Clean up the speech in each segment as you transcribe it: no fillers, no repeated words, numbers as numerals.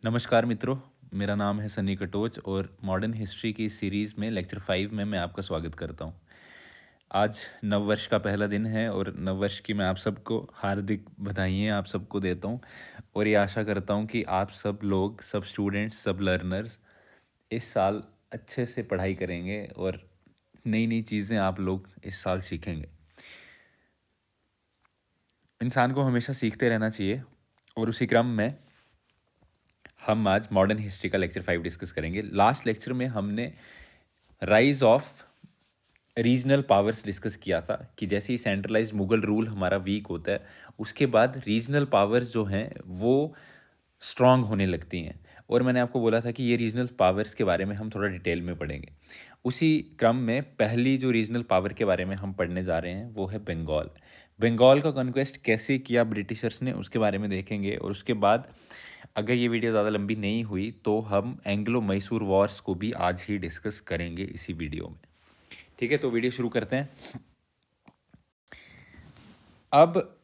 नमस्कार मित्रों, मेरा नाम है सनी कटोच और मॉडर्न हिस्ट्री की सीरीज़ में लेक्चर 5 में मैं आपका स्वागत करता हूँ। आज नववर्ष का पहला दिन है और नववर्ष की मैं आप सबको हार्दिक बधाइयाँ आप सबको देता हूँ और ये आशा करता हूँ कि आप सब लोग, सब स्टूडेंट्स, सब लर्नर्स इस साल अच्छे से पढ़ाई करेंगे और नई-नई चीज़ें आप लोग इस साल सीखेंगे। इंसान को हमेशा सीखते रहना चाहिए और उसी क्रम में हम आज मॉडर्न हिस्ट्री का लेक्चर 5 डिस्कस करेंगे। लास्ट लेक्चर में हमने rise of regional powers discuss किया था कि जैसे ही सेंट्रलाइज्ड मुगल रूल हमारा वीक होता है, उसके बाद रीजनल पावर्स जो हैं वो स्ट्रांग होने लगती हैं। और मैंने आपको बोला था कि ये रीजनल पावर्स के बारे में हम थोड़ा डिटेल में पढ़ेंगे। उसी क्रम में पहली जो रीजनल पावर के बारे में हम पढ़ने जा रहे हैं वो है बंगाल। बंगाल का कॉन्क्वेस्ट कैसे किया ब्रिटिशर्स ने, उसके बारे में देखेंगे। और उसके बाद अगर ये वीडियो ज़्यादा लंबी नहीं हुई तो हम एंग्लो मैसूर वॉर्स को भी आज ही डिस्कस करेंगे इसी वीडियो में। ठीक है, तो वीडियो शुरू करते हैं। अब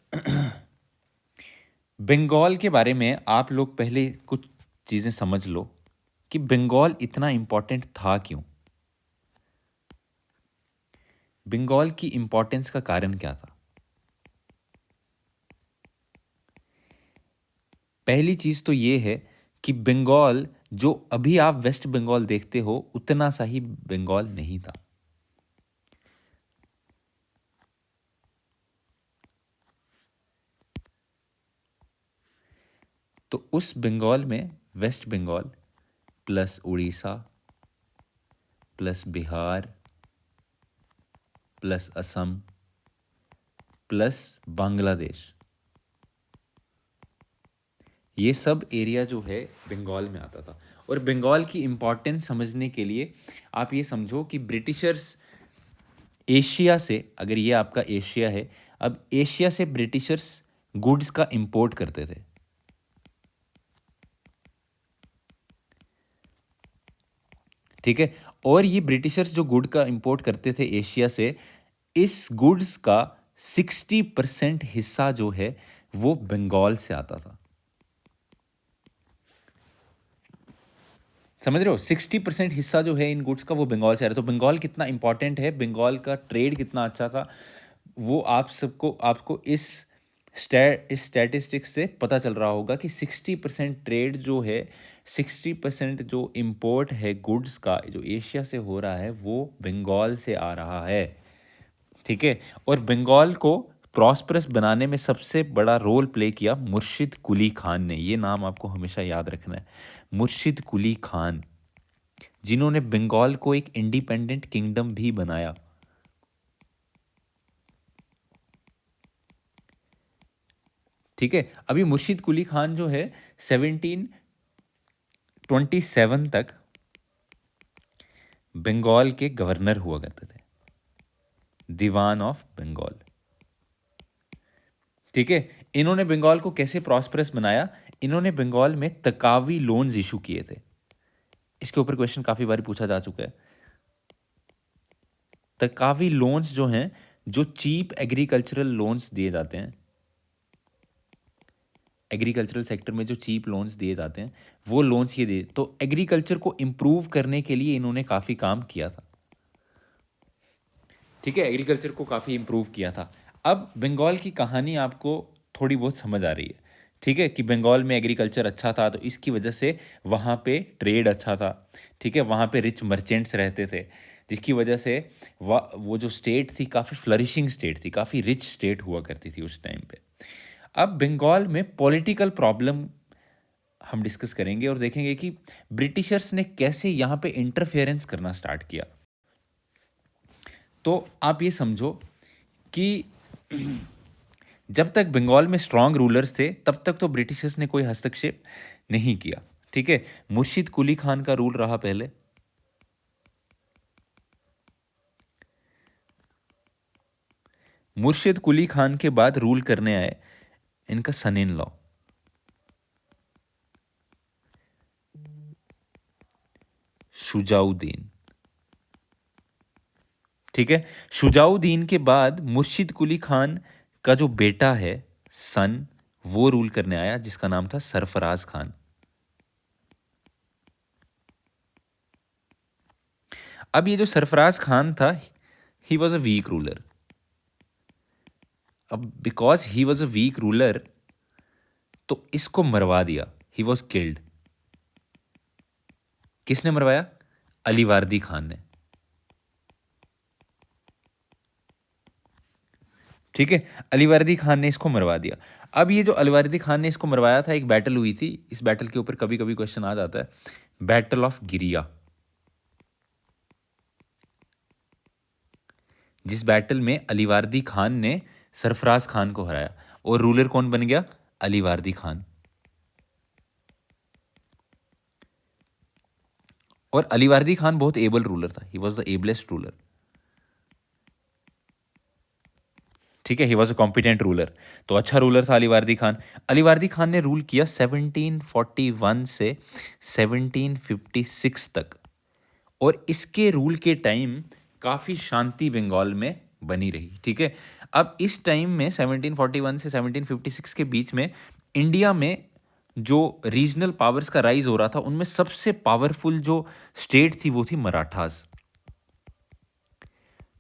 बंगाल के बारे में आप लोग पहले कुछ चीज़ें समझ लो कि बंगाल इतना इम्पोर्टेंट था क्यों। बंगाल की इम्पोर्टेंस का कारण क्या था? पहली चीज़ तो ये है कि बंगाल जो अभी आप वेस्ट बंगाल देखते हो उतना सा ही बंगाल नहीं था। तो उस बंगाल में west Bengal plus Orissa plus Bihar plus Assam plus Bangladesh, ये सब एरिया जो है बंगाल में आता था। और बंगाल की इम्पोर्टेंस समझने के लिए आप ये समझो कि ब्रिटिशर्स एशिया से, अगर ये आपका एशिया है, अब एशिया से ब्रिटिशर्स गुड्स का इंपोर्ट करते थे। ठीक है, और ये ब्रिटिशर्स जो गुड का इंपोर्ट करते थे एशिया से, इस गुड्स का 60% हिस्सा जो है वो बंगाल से आता था। समझ रहे हो? 60% हिस्सा जो है इन गुड्स का वो बंगाल से आ रहा है। तो बंगाल कितना इंपॉर्टेंट है, बंगाल का ट्रेड कितना अच्छा था, वो आप सबको, आपको इस स्टैटिस्टिक्स से पता चल रहा होगा कि 60% ट्रेड जो है, 60% जो इंपोर्ट है गुड्स का जो एशिया से हो रहा है वो बंगाल से आ रहा है। ठीक है, और बंगाल को प्रॉस्परस बनाने में सबसे बड़ा रोल प्ले किया मुर्शिद कुली खान ने। ये नाम आपको हमेशा याद रखना है, मुर्शिद कुली खान, जिन्होंने बंगाल को एक इंडिपेंडेंट किंगडम भी बनाया। ठीक है, अभी मुर्शिद कुली खान जो है 1727 तक बंगाल के गवर्नर हुआ करते थे, दीवान ऑफ बंगाल। ठीक है, इन्होंने बंगाल को कैसे प्रॉस्परस बनाया? इन्होंने बंगाल में तकावी लोन्स इशू किए थे। इसके ऊपर क्वेश्चन काफी बार पूछा जा चुका है। तकावी लोन्स जो हैं, जो चीप एग्रीकल्चरल लोन्स दिए जाते हैं, एग्रीकल्चरल सेक्टर में जो चीप लोन्स दिए जाते हैं वो लोन्स ये दिए, तो एग्रीकल्चर को इम्प्रूव करने के लिए इन्होंने काफ़ी काम किया था। ठीक है, एग्रीकल्चर को काफ़ी इम्प्रूव किया था। अब बंगाल की कहानी आपको थोड़ी बहुत समझ आ रही है। ठीक है, कि बंगाल में एग्रीकल्चर अच्छा था तो इसकी वजह से वहाँ पे ट्रेड अच्छा था। ठीक है, वहाँ पे रिच मर्चेंट्स रहते थे, जिसकी वजह से वो जो स्टेट थी काफ़ी फ्लरिशिंग स्टेट थी, काफ़ी रिच स्टेट हुआ करती थी उस टाइम पे। अब बंगाल में पॉलिटिकल प्रॉब्लम हम डिस्कस करेंगे और देखेंगे कि ब्रिटिशर्स ने कैसे यहाँ पे इंटरफेरेंस करना स्टार्ट किया। तो आप ये समझो कि जब तक बंगाल में स्ट्रांग रूलर्स थे तब तक तो ब्रिटिशर्स ने कोई हस्तक्षेप नहीं किया। ठीक है, मुर्शिद कुली खान का रूल रहा पहले, मुर्शिद कुली खान के बाद रूल करने आए इनका सन इन लॉ शुजाउद्दीन। ठीक है, शुजाउद्दीन के बाद मुर्शिद कुली खान का जो बेटा है सन, वो रूल करने आया जिसका नाम था सरफराज खान। अब ये जो सरफराज खान था, he was a weak ruler. अब because he was a weak ruler तो इसको मरवा दिया, ही वॉज किल्ड। किसने मरवाया? अलीवर्दी खान ने। ठीक है, अलीवर्दी खान ने इसको मरवा दिया। अब ये जो अलीवर्दी खान ने इसको मरवाया था, एक बैटल हुई थी, इस बैटल के ऊपर कभी कभी क्वेश्चन आ जाता है, बैटल ऑफ गिरिया। जिस बैटल में अलीवर्दी खान ने सरफराज खान को हराया, और रूलर कौन बन गया? अलीवर्दी खान। और अलीवर्दी खान बहुत एबल रूलर था, he was the ablest ruler. ठीक है, he was a competent ruler, तो अच्छा रूलर था अलीवर्दी खान। अलीवर्दी खान ने रूल किया 1741 से 1756 तक, और इसके रूल के टाइम काफ़ी शांति बंगाल में बनी रही। ठीक है, अब इस टाइम में 1741 से 1756 के बीच में इंडिया में जो रीजनल पावर्स का राइज हो रहा था, उनमें सबसे पावरफुल जो स्टेट थी वो थी मराठास।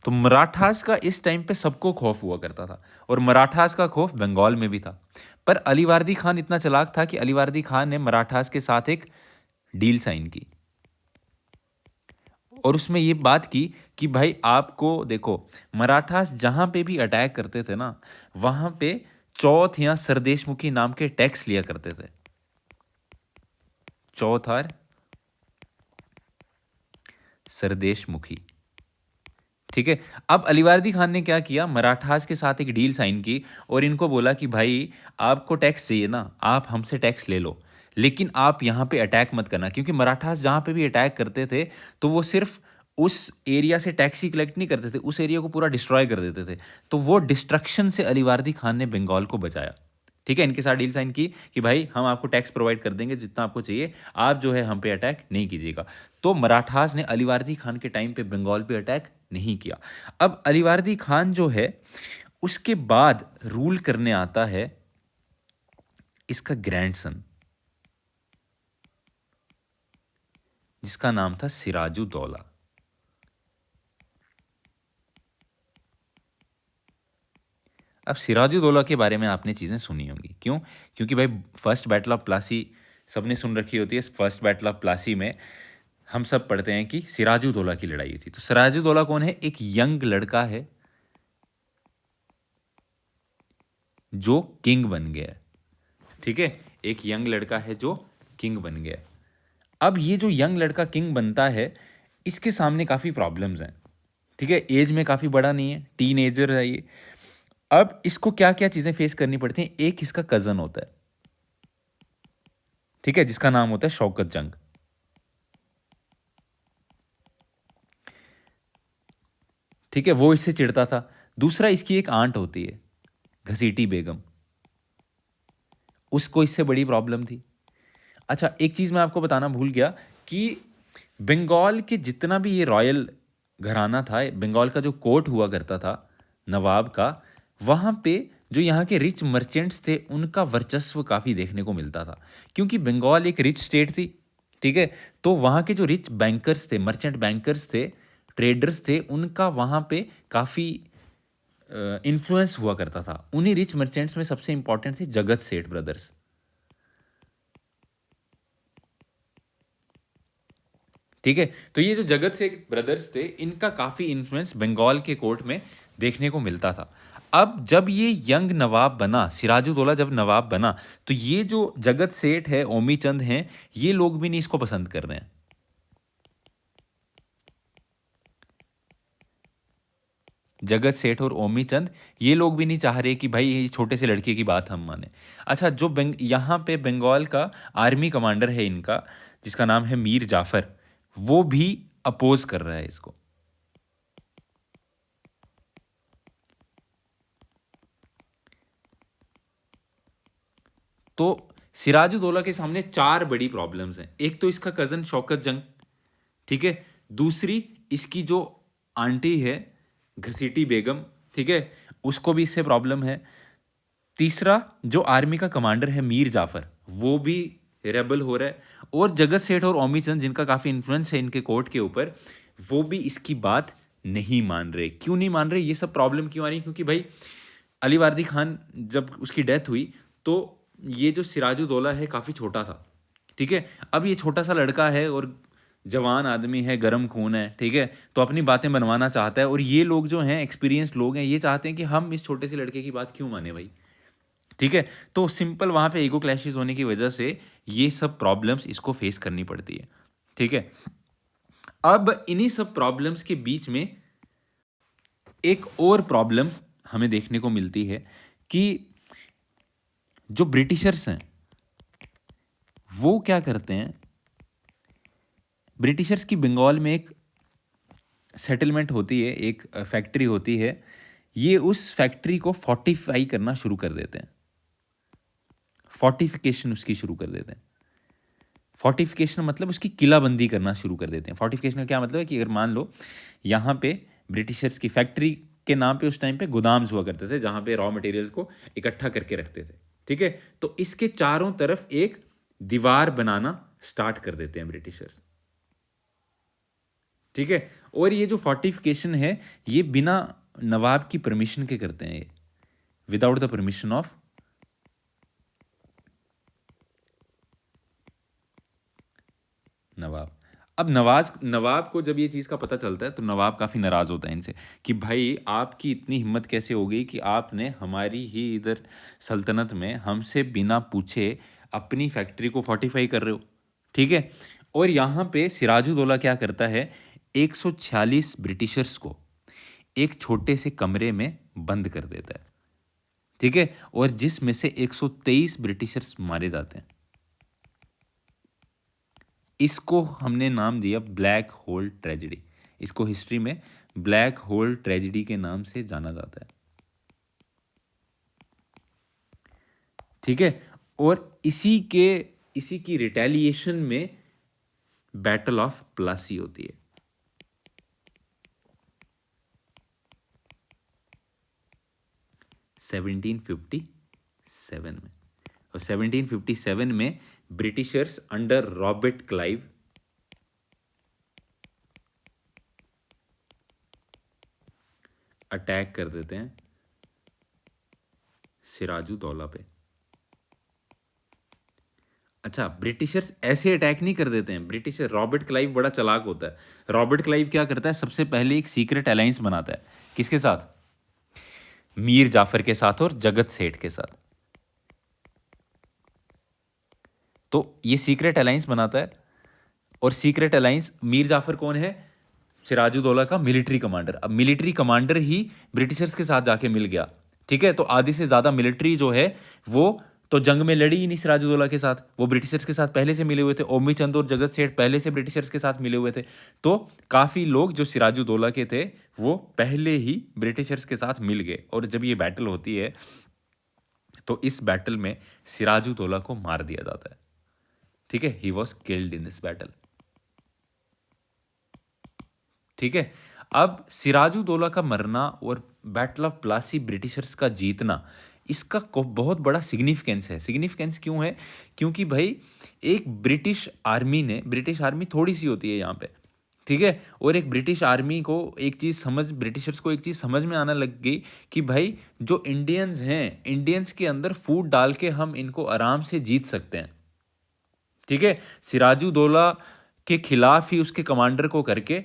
तो मराठास का इस टाइम पे सबको खौफ हुआ करता था, और मराठास का खौफ बंगाल में भी था। पर अलीवर्दी खान इतना चालाक था कि अलीवर्दी खान ने मराठास के साथ एक डील साइन की, और उसमें ये बात की कि भाई आपको देखो, मराठास जहां पे भी अटैक करते थे ना, वहां पे चौथ या सरदेशमुखी नाम के टैक्स लिया करते थे। चौथ और सरदेशमुखी। ठीक है, अब अलीवर्दी खान ने क्या किया, मराठास के साथ एक डील साइन की, और इनको बोला कि भाई आपको टैक्स चाहिए ना, आप हमसे टैक्स ले लो, लेकिन आप यहाँ पे अटैक मत करना, क्योंकि मराठास जहाँ पे भी अटैक करते थे तो वो सिर्फ उस एरिया से टैक्स ही कलेक्ट नहीं करते थे, उस एरिया को पूरा डिस्ट्रॉय कर देते थे। तो वो डिस्ट्रक्शन से अलीवर्दी खान ने बंगाल को बचाया। ठीक है, इनके साथ डील साइन की कि भाई हम आपको टैक्स प्रोवाइड कर देंगे जितना आपको चाहिए, आप जो है हम पे अटैक नहीं कीजिएगा। तो मराठास ने अलीवर्दी खान के टाइम पे बंगाल पे अटैक नहीं किया। अब अलीवर्दी खान जो है, उसके बाद रूल करने आता है इसका ग्रैंडसन, जिसका नाम था सिराजुद्दौला। अब सिराजुद्दौला के बारे में आपने चीज़ें सुनी होंगी, क्यों? क्योंकि भाई फर्स्ट बैटल ऑफ प्लासी सबने सुन रखी होती है। फर्स्ट बैटल ऑफ प्लासी में हम सब पढ़ते हैं कि सिराजुद्दौला की लड़ाई हुई थी। तो सिराजुद्दौला कौन है? एक यंग लड़का है जो किंग बन गया। ठीक है, एक यंग लड़का है जो किंग बन गया। अब ये जो यंग लड़का किंग बनता है, इसके सामने काफ़ी प्रॉब्लम्स हैं। ठीक है, एज में काफ़ी बड़ा नहीं है, टीन एजर है ये। अब इसको क्या क्या चीज़ें फेस करनी पड़ती हैं? एक इसका कज़न होता है, ठीक है, जिसका नाम होता है शौकत जंग। ठीक है, वो इससे चिढ़ता था। दूसरा, इसकी एक आंट होती है घसीटी बेगम, उसको इससे बड़ी प्रॉब्लम थी। अच्छा, एक चीज़ मैं आपको बताना भूल गया कि बंगाल के जितना भी ये रॉयल घराना था, बंगाल का जो कोर्ट हुआ करता था नवाब का, वहाँ पे जो यहाँ के रिच मर्चेंट्स थे उनका वर्चस्व काफ़ी देखने को मिलता था, क्योंकि बंगाल एक रिच स्टेट थी। ठीक है, तो वहाँ के जो रिच बैंकर्स थे, मर्चेंट बैंकर्स थे, ट्रेडर्स थे, उनका वहाँ पे काफ़ी इन्फ्लुएंस हुआ करता था। उन्हीं रिच मर्चेंट्स में सबसे इंपॉर्टेंट थे जगत सेठ ब्रदर्स। ठीक है, तो ये जो जगत सेठ ब्रदर्स थे, इनका काफ़ी इन्फ्लुएंस बंगाल के कोर्ट में देखने को मिलता था। अब जब ये यंग नवाब बना, सिराजुद्दौला जब नवाब बना, तो ये जो जगत सेठ है, ओमी चंद हैं, ये लोग भी नहीं इसको पसंद कर रहे हैं। जगत सेठ और ओमी चंद, ये लोग भी नहीं चाह रहे कि भाई ये छोटे से लड़के की बात हम माने। अच्छा, जो यहाँ पे बंगाल का आर्मी कमांडर है इनका, जिसका नाम है मीर जाफर, वो भी अपोज कर रहा है इसको। तो सिराजुद्दौला के सामने चार बड़ी प्रॉब्लम्स हैं। एक तो इसका कजन शौकत जंग, ठीक है, दूसरी इसकी जो आंटी है घसीटी बेगम, ठीक है, उसको भी इससे प्रॉब्लम है। तीसरा, जो आर्मी का कमांडर है मीर जाफर, वो भी रेबल हो रहा है। और जगत सेठ और ओमी चंद, जिनका काफ़ी इन्फ्लुएंस है इनके कोर्ट के ऊपर, वो भी इसकी बात नहीं मान रहे। क्यों नहीं मान रहे, ये सब प्रॉब्लम क्यों आ रही है? क्योंकि भाई अली वर्दी खान जब उसकी डेथ हुई तो ये जो सिराजुद्दौला है काफ़ी छोटा था, ठीक है। अब ये छोटा सा लड़का है और जवान आदमी है, गर्म खून है, ठीक है, तो अपनी बातें बनवाना चाहता है। और ये लोग जो हैं, एक्सपीरियंस्ड लोग हैं, ये चाहते हैं कि हम इस छोटे से लड़के की बात क्यों माने भाई, ठीक है। तो सिंपल वहाँ पे ईगो क्लैशेस होने की वजह से ये सब प्रॉब्लम्स इसको फेस करनी पड़ती है, ठीक है। अब इन्हीं सब प्रॉब्लम्स के बीच में एक और प्रॉब्लम हमें देखने को मिलती है कि जो ब्रिटिशर्स हैं वो क्या करते हैं। ब्रिटिशर्स की बंगाल में एक सेटलमेंट होती है, एक फैक्ट्री होती है। ये उस फैक्ट्री को फोर्टिफाई करना शुरू कर देते हैं, फोर्टिफिकेशन उसकी शुरू कर देते हैं। फोर्टिफिकेशन मतलब उसकी किलाबंदी करना शुरू कर देते हैं। फोर्टिफिकेशन का क्या मतलब है कि अगर मान लो यहाँ पे ब्रिटिशर्स की फैक्ट्री के नाम पे उस टाइम पे गोदाम्स हुआ करते थे जहाँ पे रॉ मटेरियल्स को इकट्ठा करके रखते थे, ठीक है। तो इसके चारों तरफ एक दीवार बनाना स्टार्ट कर देते हैं ब्रिटिशर्स, ठीक है। और ये जो फोर्टिफिकेशन है ये बिना नवाब की परमिशन के करते हैं, ये विदाउट द परमिशन ऑफ नवाब। अब नवाब को जब ये चीज़ का पता चलता है तो नवाब काफ़ी नाराज़ होता है इनसे कि भाई आपकी इतनी हिम्मत कैसे हो गई कि आपने हमारी ही इधर सल्तनत में हमसे बिना पूछे अपनी फैक्ट्री को फोर्टिफाई कर रहे हो, ठीक है। और यहाँ पे सिराजुद्दौला क्या करता है, 146 ब्रिटिशर्स को एक छोटे से कमरे में बंद कर देता है, ठीक है। और जिसमें से 123 ब्रिटिशर्स मारे जाते हैं। इसको हमने नाम दिया ब्लैक होल ट्रेजेडी। इसको हिस्ट्री में ब्लैक होल ट्रेजेडी के नाम से जाना जाता है, ठीक है। और इसी की रिटेलिएशन में बैटल ऑफ प्लासी होती है। सेवनटीन 1757 में। और 1757 में Britishers under Robert Clive attack कर देते हैं सिराजुद्दौला पे। अच्छा, ब्रिटिशर्स ऐसे अटैक नहीं कर देते हैं। ब्रिटिशर रॉबर्ट क्लाइव बड़ा चालाक होता है। रॉबर्ट क्लाइव क्या करता है, सबसे पहले एक सीक्रेट अलायंस बनाता है। किसके साथ? मीर जाफर के साथ और जगत सेठ के साथ। तो ये सीक्रेट अलायंस बनाता है। और सीक्रेट अलायंस, मीर जाफर कौन है? सिराजुद्दौला का मिलिट्री कमांडर। अब मिलिट्री कमांडर ही ब्रिटिशर्स के साथ जाके मिल गया, ठीक है। तो आधी से ज़्यादा मिलिट्री जो है वो तो जंग में लड़ी ही नहीं सिराजुद्दौला के साथ, वो ब्रिटिशर्स के साथ पहले से मिले हुए थे। ओमी चंद और जगत सेठ पहले से ब्रिटिशर्स के साथ मिले हुए थे। तो काफ़ी लोग जो सिराजुद्दौला के थे वो पहले ही ब्रिटिशर्स के साथ मिल गए। और जब ये बैटल होती है तो इस बैटल में सिराजुद्दौला को मार दिया जाता है, ठीक है। He was killed in this battle, ठीक है। अब सिराजुद्दौला का मरना और बैटल ऑफ प्लासी ब्रिटिशर्स का जीतना, इसका बहुत बड़ा सिग्निफिकेंस है। सिग्निफिकेंस क्यों है? क्योंकि भाई एक ब्रिटिश आर्मी थोड़ी सी होती है यहाँ पे, ठीक है। और एक ब्रिटिश आर्मी को ब्रिटिशर्स को एक चीज़ समझ में आना लग गई कि भाई जो इंडियंस हैं, इंडियंस के अंदर फूट डाल के हम इनको आराम से जीत सकते हैं, ठीक है। सिराजुद्दौला के खिलाफ ही उसके कमांडर को करके,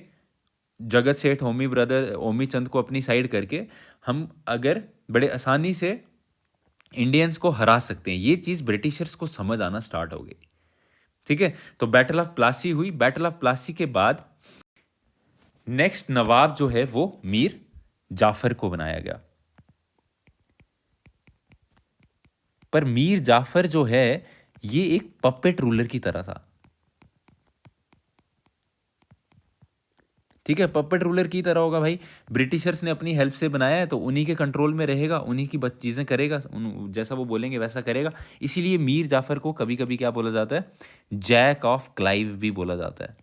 जगत सेठ ओमी चंद को अपनी साइड करके हम अगर बड़े आसानी से इंडियंस को हरा सकते हैं। ये चीज़ ब्रिटिशर्स को समझ आना स्टार्ट हो गई, ठीक है। तो बैटल ऑफ प्लासी हुई। बैटल ऑफ प्लासी के बाद नेक्स्ट नवाब जो है वो मीर जाफर को बनाया गया। पर मीर जाफर जो है ये एक पपेट रूलर की तरह था, ठीक है। पपेट रूलर की तरह होगा भाई। ब्रिटिशर्स ने अपनी हेल्प से बनाया है तो उन्हीं के कंट्रोल में रहेगा, उन्हीं की चीज़ें करेगा, जैसा वो बोलेंगे वैसा करेगा। इसीलिए मीर जाफर को कभी कभी क्या बोला जाता है, जैक ऑफ क्लाइव भी बोला जाता है,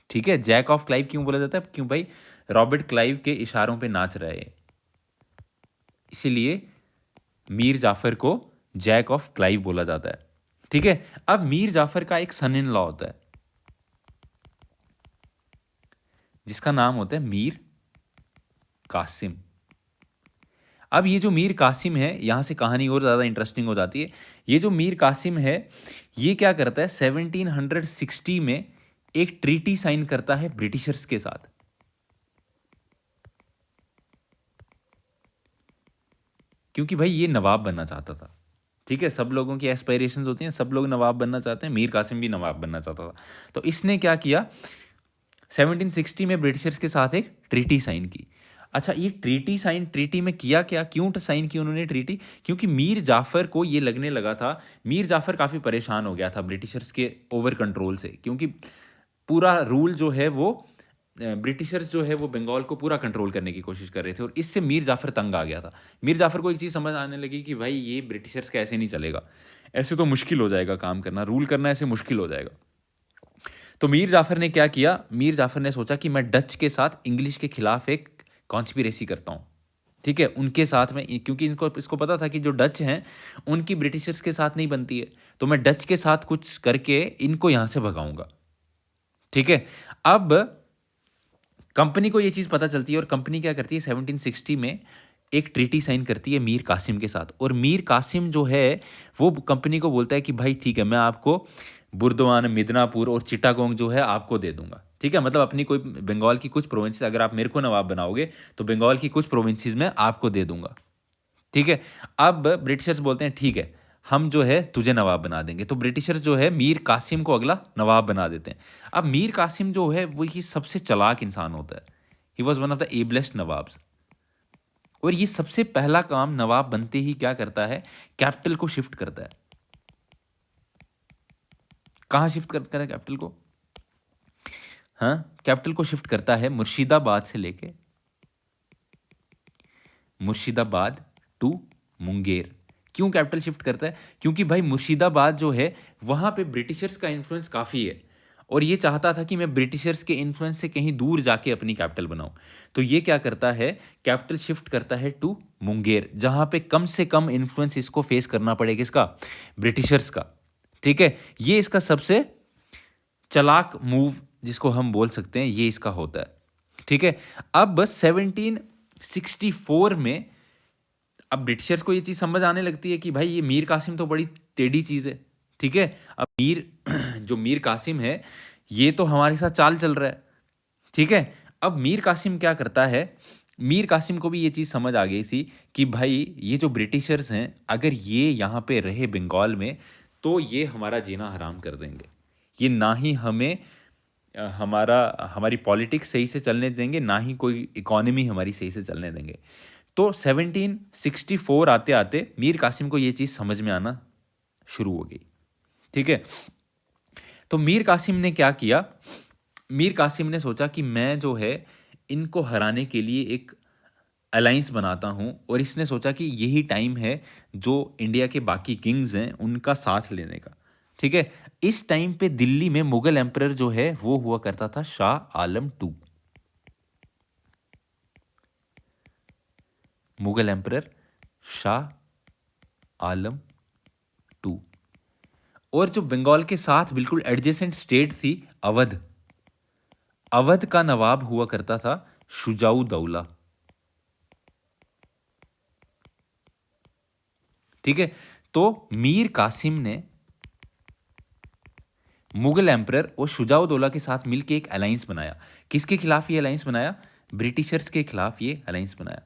ठीक है। जैक ऑफ क्लाइव क्यों बोला जाता है? क्यों भाई? रॉबर्ट क्लाइव के इशारों पे नाच रहे हैं, इसीलिए मीर जाफर को जैक ऑफ क्लाइव बोला जाता है, ठीक है। अब मीर जाफर का एक सन इन लॉ होता है, जिसका नाम होता है मीर कासिम। अब ये जो मीर कासिम है, यहाँ से कहानी और ज़्यादा इंटरेस्टिंग हो जाती है। ये जो मीर कासिम है, ये क्या करता है, 1760 में एक ट्रीटी साइन करता है ब्रिटिशर्स के साथ। क्योंकि भाई ये नवाब बनना चाहता था। ठीक है, सब लोगों की एस्पायरेशंस होती हैं, सब लोग नवाब बनना चाहते हैं, मीर कासिम भी नवाब बनना चाहता था। तो इसने क्या किया, 1760 में ब्रिटिशर्स के साथ एक ट्रीटी साइन की। अच्छा, ये ट्रीटी में किया क्या, क्यों साइन की उन्होंने ट्रीटी? क्योंकि मीर जाफ़र को ये लगने लगा था, मीर जाफ़र काफ़ी परेशान हो गया था ब्रिटिशर्स के ओवर कंट्रोल से, क्योंकि पूरा रूल जो है वो ब्रिटिशर्स जो है वो बंगाल को पूरा कंट्रोल करने की कोशिश कर रहे थे, और इससे मीर जाफ़र तंग आ गया था। मीर जाफ़र को एक चीज़ समझ आने लगी कि भाई ये ब्रिटिशर्स का ऐसे नहीं चलेगा, ऐसे तो मुश्किल हो जाएगा काम करना, रूल करना ऐसे मुश्किल हो जाएगा। तो मीर जाफ़र ने क्या किया, मीर जाफ़र ने सोचा कि मैं डच के साथ इंग्लिश के खिलाफ एक कॉन्स्पिरेसी करता हूँ। ठीक है, उनके साथ में, क्योंकि इनको इसको पता था कि जो डच हैं उनकी ब्रिटिशर्स के साथ नहीं बनती है, तो मैं डच के साथ कुछ करके इनको यहाँ से भगाऊंगा। ठीक है, अब कंपनी को ये चीज़ पता चलती है, और कंपनी क्या करती है, 1760 में एक ट्रीटी साइन करती है मीर कासिम के साथ। और मीर कासिम जो है वो कंपनी को बोलता है कि भाई ठीक है, मैं आपको बुर्दवान, मिदनापुर और चिटागोंग जो है आपको दे दूंगा। ठीक है, मतलब अपनी कोई बंगाल की कुछ प्रोविंसेस, अगर आप मेरे को नवाब बनाओगे तो बंगाल की कुछ प्रोविंसेस में आपको दे दूंगा। ठीक है, अब ब्रिटिशर्स बोलते हैं ठीक है, हम जो है तुझे नवाब बना देंगे। तो ब्रिटिशर्स जो है मीर कासिम को अगला नवाब बना देते हैं। अब मीर कासिम जो है वो ही सबसे चालाक इंसान होता है, he was one of the ablest nawabs. और ये सबसे पहला काम नवाब बनते ही क्या करता है, कैपिटल को शिफ्ट करता है। कहाँ शिफ्ट करता है कैपिटल को? हाँ, कैपिटल को शिफ्ट करता है मुर्शिदाबाद से लेके मुर्शिदाबाद टू मुंगेर। क्यों कैपिटल शिफ्ट करता है? क्योंकि भाई मुर्शिदाबाद जो है वहाँ पे ब्रिटिशर्स का इन्फ्लुएंस काफ़ी है, और ये चाहता था कि मैं ब्रिटिशर्स के इन्फ्लुएंस से कहीं दूर जाके अपनी कैपिटल बनाऊं। तो ये क्या करता है, कैपिटल शिफ्ट करता है टू मुंगेर, जहाँ पे कम से कम इन्फ्लुएंस इसको फेस करना पड़ेगा, किसका? ब्रिटिशर्स का। ठीक है, ये इसका सबसे चालाक मूव जिसको हम बोल सकते हैं, ये इसका होता है। ठीक है, अब 1764 में अब ब्रिटिशर्स को ये चीज़ समझ आने लगती है कि भाई ये मीर कासिम तो बड़ी टेढ़ी चीज़ है। ठीक है, अब मीर जो मीर कासिम है ये तो हमारे साथ चाल चल रहा है। ठीक है, अब मीर कासिम क्या करता है, मीर कासिम को भी ये चीज़ समझ आ गई थी कि भाई ये जो ब्रिटिशर्स हैं अगर ये यहाँ पे रहे बंगाल में तो ये हमारा जीना हराम कर देंगे। ये ना ही हमें हमारी पॉलिटिक्स सही से चलने देंगे, ना ही कोई इकोनॉमी हमारी सही से चलने देंगे। तो 1764 आते आते मीर कासिम को ये चीज़ समझ में आना शुरू हो गई। ठीक है, तो मीर कासिम ने क्या किया, मीर कासिम ने सोचा कि मैं जो है इनको हराने के लिए एक अलाइंस बनाता हूँ, और इसने सोचा कि यही टाइम है जो इंडिया के बाकी किंग्स हैं उनका साथ लेने का। ठीक है, इस टाइम पे दिल्ली में मुगल एम्परर जो है वो हुआ करता था Shah Alam two. Mughal emperor Shah Alam two. और जो बंगाल के साथ बिल्कुल एडजेसेंट स्टेट थी अवध, अवध का नवाब हुआ करता था शुजाऊ दौला। ठीक है, तो मीर कासिम ने मुगल एम्परर और शुजाऊ दौला के साथ मिलकर एक अलायंस बनाया। किसके खिलाफ ये अलायंस बनाया? ब्रिटिशर्स के खिलाफ ये अलायंस बनाया।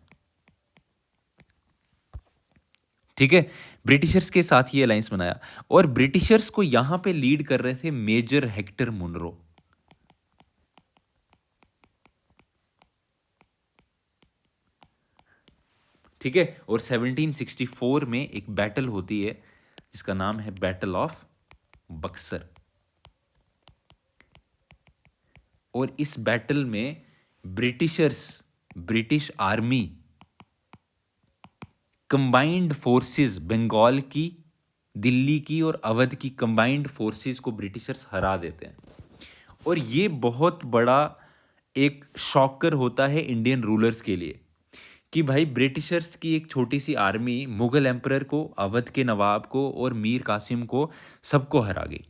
ठीक है, ब्रिटिशर्स के साथ ये अलायंस बनाया, और ब्रिटिशर्स को यहां पे लीड कर रहे थे मेजर हेक्टर मुनरो। ठीक है, और 1764 में एक बैटल होती है जिसका नाम है बैटल ऑफ बक्सर, और इस बैटल में British army combined forces, Bengal की, दिल्ली की और अवध की कंबाइंड फोर्सेस को ब्रिटिशर्स हरा देते हैं। और ये बहुत बड़ा एक शॉकर होता है इंडियन रूलर्स के लिए कि भाई ब्रिटिशर्स की एक छोटी सी आर्मी मुगल एम्परर को, अवध के नवाब को और मीर कासिम को सबको हरा गई।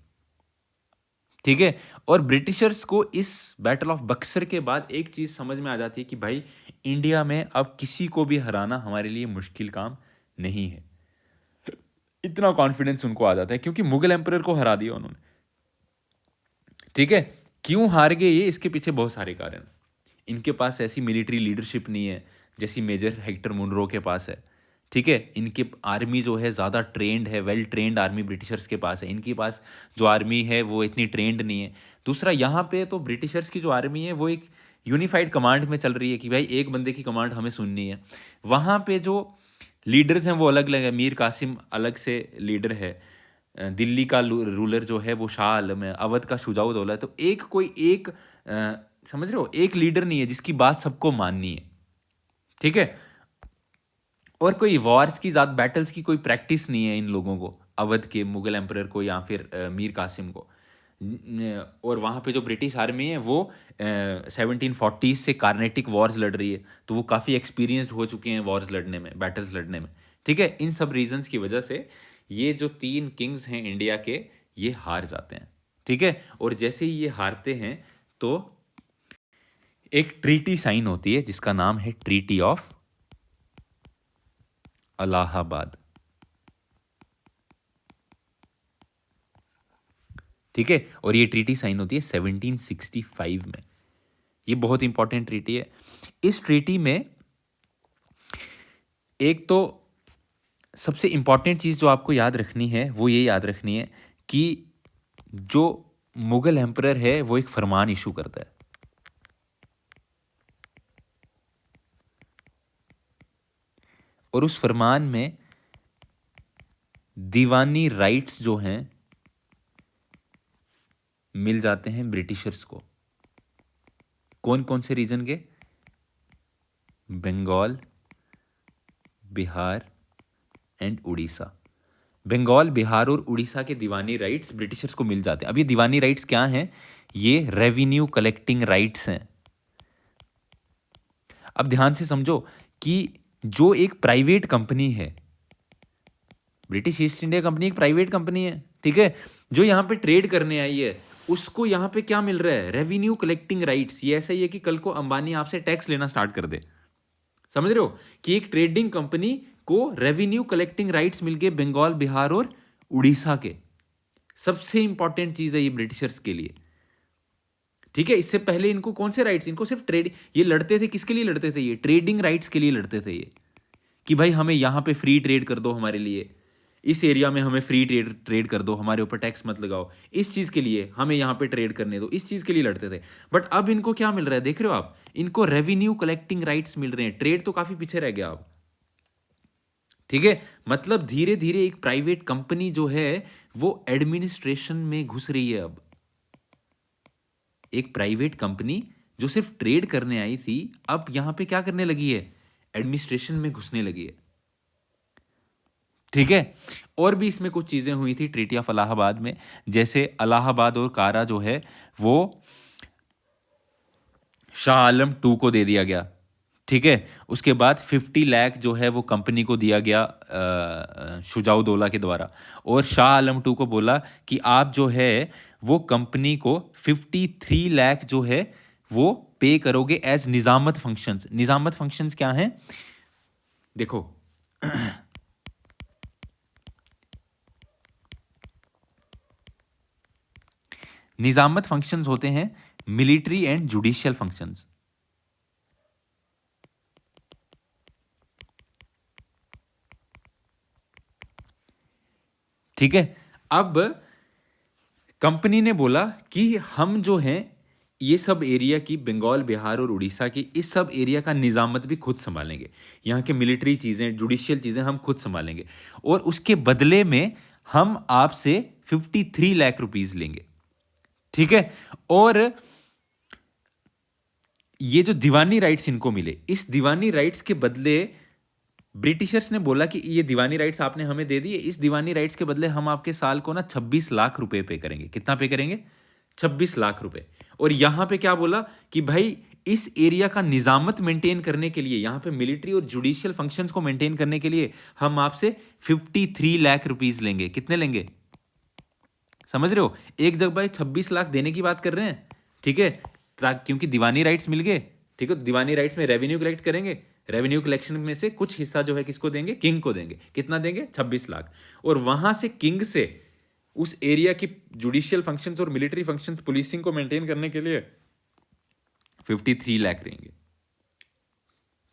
ठीक है। और ब्रिटिशर्स को इस बैटल ऑफ बक्सर के बाद एक चीज़ समझ में आ जाती है कि भाई इंडिया में अब किसी को भी हराना हमारे लिए मुश्किल काम नहीं है। इतना कॉन्फिडेंस उनको आ जाता है क्योंकि मुगल एम्परर को हरा दिया उन्होंने। ठीक है। क्यों हार गए ये, इसके पीछे बहुत सारे कारण। इनके पास ऐसी मिलिट्री लीडरशिप नहीं है जैसी मेजर हेक्टर मुनरो के पास है। ठीक है। इनकी आर्मी जो है ज़्यादा ट्रेंड है, वेल ट्रेंड आर्मी ब्रिटिशर्स के पास है। इनके पास जो आर्मी है वो इतनी ट्रेंड नहीं है। दूसरा, यहाँ पे तो ब्रिटिशर्स की जो आर्मी है वो एक यूनिफाइड कमांड में चल रही है कि भाई एक बंदे की कमांड हमें सुननी है। वहाँ पे जो लीडर्स हैं वो अलग अलग है। मीर कासिम अलग से लीडर है, दिल्ली का रूलर जो है वो शाह आलम है, अवध का शुजाउद दौला है। तो एक कोई एक समझ रहे हो, एक लीडर नहीं है जिसकी बात सबको माननी है। ठीक है। और कोई वॉर्स की ज़्यादा बैटल्स की कोई प्रैक्टिस नहीं है इन लोगों को, अवध के मुगल एम्परर को या फिर मीर कासिम को। और वहाँ पे जो ब्रिटिश आर्मी है वो 1740 से कार्नेटिक वॉर्स लड़ रही है, तो वो काफ़ी एक्सपीरियंस्ड हो चुके हैं वॉर्स लड़ने में, बैटल्स लड़ने में। ठीक है। इन सब रीजंस की वजह से ये जो 3 किंग्स हैं इंडिया के, ये हार जाते हैं। ठीक है। और जैसे ही ये हारते हैं तो एक ट्रीटी साइन होती है जिसका नाम है ट्रीटी ऑफ अलाहाबाद। ठीक है। और ये ट्रीटी साइन होती है 1765 में। ये बहुत इंपॉर्टेंट ट्रीटी है। इस ट्रीटी में एक तो सबसे इंपॉर्टेंट चीज़ जो आपको याद रखनी है वो ये याद रखनी है कि जो मुगल एम्परर है वो एक फरमान इशू करता है, और उस फरमान में दीवानी राइट्स जो हैं मिल जाते हैं ब्रिटिशर्स को। कौन कौन से रीजन के? बंगाल, बिहार एंड उड़ीसा। बंगाल, बिहार और उड़ीसा के दीवानी राइट्स ब्रिटिशर्स को मिल जाते हैं। अब ये दीवानी राइट्स क्या हैं? ये रेवेन्यू कलेक्टिंग राइट्स हैं। अब ध्यान से समझो कि जो एक प्राइवेट कंपनी है, ब्रिटिश ईस्ट इंडिया कंपनी एक प्राइवेट कंपनी है, ठीक है, जो यहाँ पे ट्रेड करने आई है, उसको यहाँ पे क्या मिल रहा है? Revenue collecting rights. ये ऐसा ही है कि कल को अंबानी आपसे टैक्स लेना स्टार्ट कर दे। समझ रहे हो कि एक ट्रेडिंग कंपनी को रेवेन्यू कलेक्टिंग राइट्स मिल गए बंगाल, बिहार और उड़ीसा के। सबसे इंपॉर्टेंट चीज है ये ब्रिटिशर्स के लिए। ठीक है। इससे पहले इनको कौन से राइट्स? इनको सिर्फ ट्रेड, ये लड़ते थे किसके लिए लड़ते थे? ये ट्रेडिंग राइट्स के लिए लड़ते थे ये, कि भाई हमें यहां पे फ्री ट्रेड कर दो, हमारे लिए इस एरिया में हमें फ्री ट्रेड कर दो, हमारे ऊपर टैक्स मत लगाओ, इस चीज़ के लिए हमें यहाँ पे ट्रेड करने दो, इस चीज़ के लिए लड़ते थे। बट अब इनको क्या मिल रहा है देख रहे हो आप? इनको रेवेन्यू कलेक्टिंग राइट्स मिल रहे हैं। ट्रेड तो काफ़ी पीछे रह गया अब। ठीक है। मतलब धीरे धीरे एक प्राइवेट कंपनी जो है वो एडमिनिस्ट्रेशन में घुस रही है। अब एक प्राइवेट कंपनी जो सिर्फ ट्रेड करने आई थी, अब यहां पे क्या करने लगी है? एडमिनिस्ट्रेशन में घुसने लगी है। ठीक है। और भी इसमें कुछ चीजें हुई थी ट्रीटी ऑफ इलाहाबाद में, जैसे इलाहाबाद और कारा जो है वो शाह आलम टू को दे दिया गया। ठीक है। उसके बाद 50 लाख जो है वो कंपनी को दिया गया शुजाउद्दौला के द्वारा, और शाह आलम टू को बोला कि आप जो है वो कंपनी को 53 लाख जो है वो पे करोगे एज निजामत फंक्शंस। निजामत फंक्शंस क्या हैं? देखो निजामत फंक्शंस होते हैं मिलिट्री एंड जुडिशियल फंक्शंस। ठीक है। अब कंपनी ने बोला कि हम जो हैं ये सब एरिया की, बंगाल, बिहार और उड़ीसा की, इस सब एरिया का निजामत भी खुद संभालेंगे। यहाँ के मिलिट्री चीज़ें, जुडिशियल चीज़ें हम खुद संभालेंगे, और उसके बदले में हम आपसे 53 लाख रुपीस लेंगे। ठीक है। और ये जो दीवानी राइट्स इनको मिले, इस दीवानी राइट्स के बदले ब्रिटिशर्स ने बोला कि ये दीवानी राइट्स आपने हमें दे दिए, इस दीवानी राइट्स के बदले हम आपके साल को ना 26 लाख रुपए पे करेंगे। कितना पे करेंगे? 26 लाख रुपए। और यहां पे क्या बोला कि भाई इस एरिया का निजामत मेंटेन करने के लिए, यहां पे मिलिट्री और जुडिशियल फंक्शंस को मेंटेन करने के लिए हम आपसे 53 लाख रुपीस लेंगे। कितने लेंगे? समझ रहे हो? एक जगह 26 लाख देने की बात कर रहे हैं, ठीक है, क्योंकि दीवानी राइट्स मिल गए, ठीक है, दीवानी राइट्स में रेवेन्यू कलेक्ट करेंगे, रेवेन्यू कलेक्शन में से कुछ हिस्सा जो है किसको देंगे, किंग को देंगे। कितना देंगे? 26 लाख। और वहां से किंग से उस एरिया की जुडिशियल फंक्शंस और मिलिट्री फंक्शंस, पुलिसिंग को मेंटेन करने के लिए 53 लाख रहेंगे,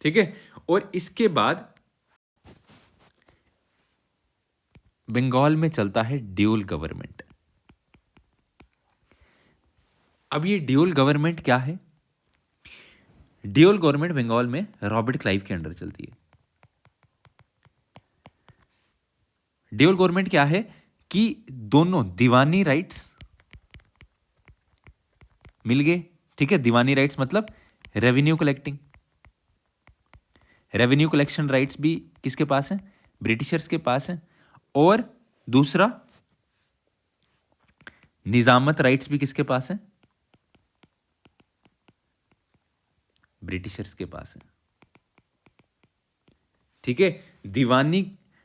ठीक है। और इसके बाद बंगाल में चलता है ड्यूल गवर्नमेंट। अब ये ड्यूल गवर्नमेंट क्या है? ड्यूल गवर्नमेंट बंगाल में रॉबर्ट क्लाइव के अंडर चलती है। ड्यूल गवर्नमेंट क्या है कि दोनों दीवानी राइट्स मिल गए, ठीक है। दीवानी राइट्स मतलब revenue collecting, revenue collection rights भी किसके पास है? ब्रिटिशर्स के पास है। और दूसरा निजामत राइट्स भी किसके पास है? ब्रिटिशर्स के पास है, ठीक है। दीवानी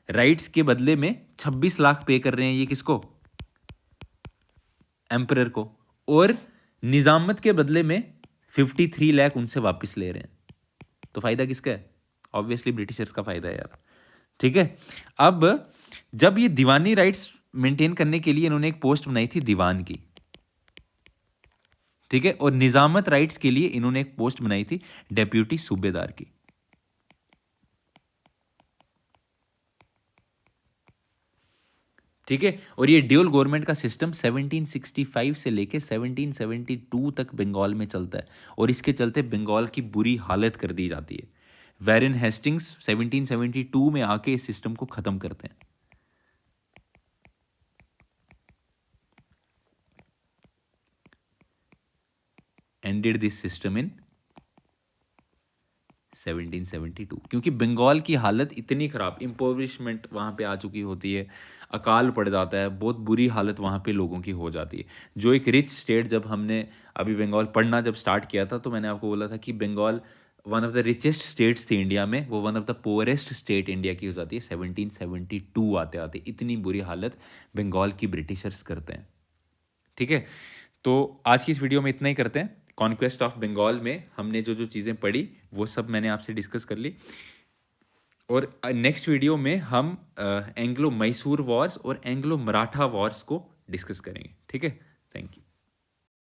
राइट्स के बदले में 26 लाख पे कर रहे हैं ये किसको? एम्परर को। और निजामत के बदले में 53 लाख उनसे वापस ले रहे हैं। तो फायदा किसका है? ऑब्वियसली ब्रिटिशर्स का फायदा है यार, ठीक है। अब जब ये दीवानी राइट्स मेंटेन करने के लिए इन्होंने एक पोस्ट बनाई थी दीवान की, ठीक है। और निजामत राइट्स के लिए इन्होंने एक पोस्ट बनाई थी डेप्यूटी सूबेदार की, ठीक है। और ये ड्यूल गवर्नमेंट का सिस्टम 1765 से लेके 1772 तक बंगाल में चलता है। और इसके चलते बंगाल की बुरी हालत कर दी जाती है। वैरन हेस्टिंग्स 1772 में आके इस सिस्टम को खत्म करते हैं। एंडेड दिस सिस्टम इन 1772, क्योंकि बंगाल की हालत इतनी खराब, इम्पोवरिशमेंट वहाँ पे आ चुकी होती है, अकाल पड़ जाता है, बहुत बुरी हालत वहाँ पे लोगों की हो जाती है। जो एक रिच स्टेट, जब हमने अभी बंगाल पढ़ना जब स्टार्ट किया था तो मैंने आपको बोला था कि Bengal one of the richest states थी इंडिया में, वो one of the poorest state India की हो जाती है 1772 आते आते। इतनी बुरी हालत बंगाल की ब्रिटिशर्स करते हैं, ठीक है। तो आज की इस वीडियो में इतना ही करते हैं। कॉन्क्वेस्ट ऑफ बंगाल में हमने जो जो चीज़ें पढ़ी वो सब मैंने आपसे डिस्कस कर ली। और नेक्स्ट वीडियो में हम एंग्लो मैसूर वॉर्स और एंग्लो मराठा वॉर्स को डिस्कस करेंगे, ठीक है। Thank you.